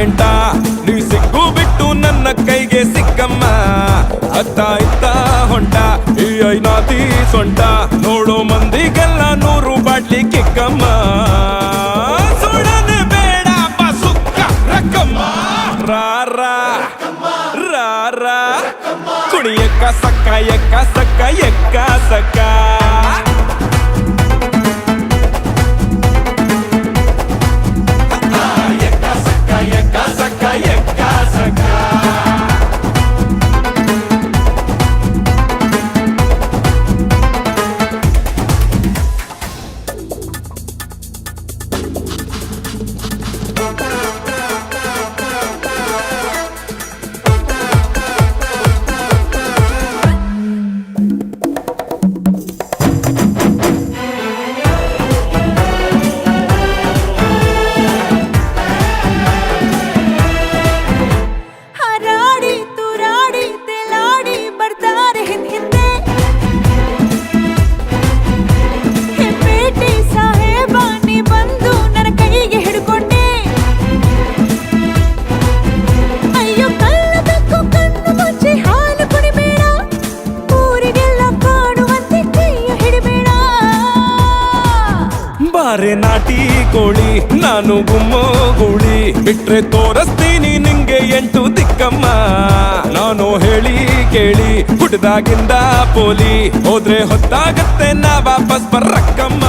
talent ನೀ ಸಿಕ್ಕು ಬಿಟ್ಟು ನನ್ನ ಕೈಗೆ ಸಿಕ್ಕಮ್ಮ ಅತ್ತ ಇತ್ತ ಹೊಂಟ ಈ ಐನಾತಿ ಸೊಂಟ ನೋಡೋ ಮಂದಿಗೆಲ್ಲ 100 ಬಾಟ್ಲಿ ಕಿಕ್ಕಮ್ಮ ಸುಡನೆ ಬೇಡ ಸುಕ್ಕ ರಕ್ಕಮ್ಮ ರಾರಾ ರಾರಾ ಕುಣಿ ಎಕ್ಕ ಸಕ್ಕ ಎಕ್ಕ ಸಕ್ಕ ಎಕ್ಕ ಸಕ್ಕ ಬಾರೆ ನಾಟಿ ಕೋಳಿ ನಾನು ಗುಮ್ಮೋ ಗೂಳಿ ಬಿಟ್ರೆ ತೋರಿಸ್ತೀನಿ ನಿಂಗೆ 8 ದಿಕ್ಕಮ್ಮ ನಾನು ಹೇಳಿ ಕೇಳಿ ಹುಡ್ದಾಗಿಂದ ಪೋಲಿ ಹೋದ್ರೆ ಹೊತ್ತಾಗತ್ತೆ ನಾ ವಾಪಸ್ ಬರಕ್ಕಮ್ಮ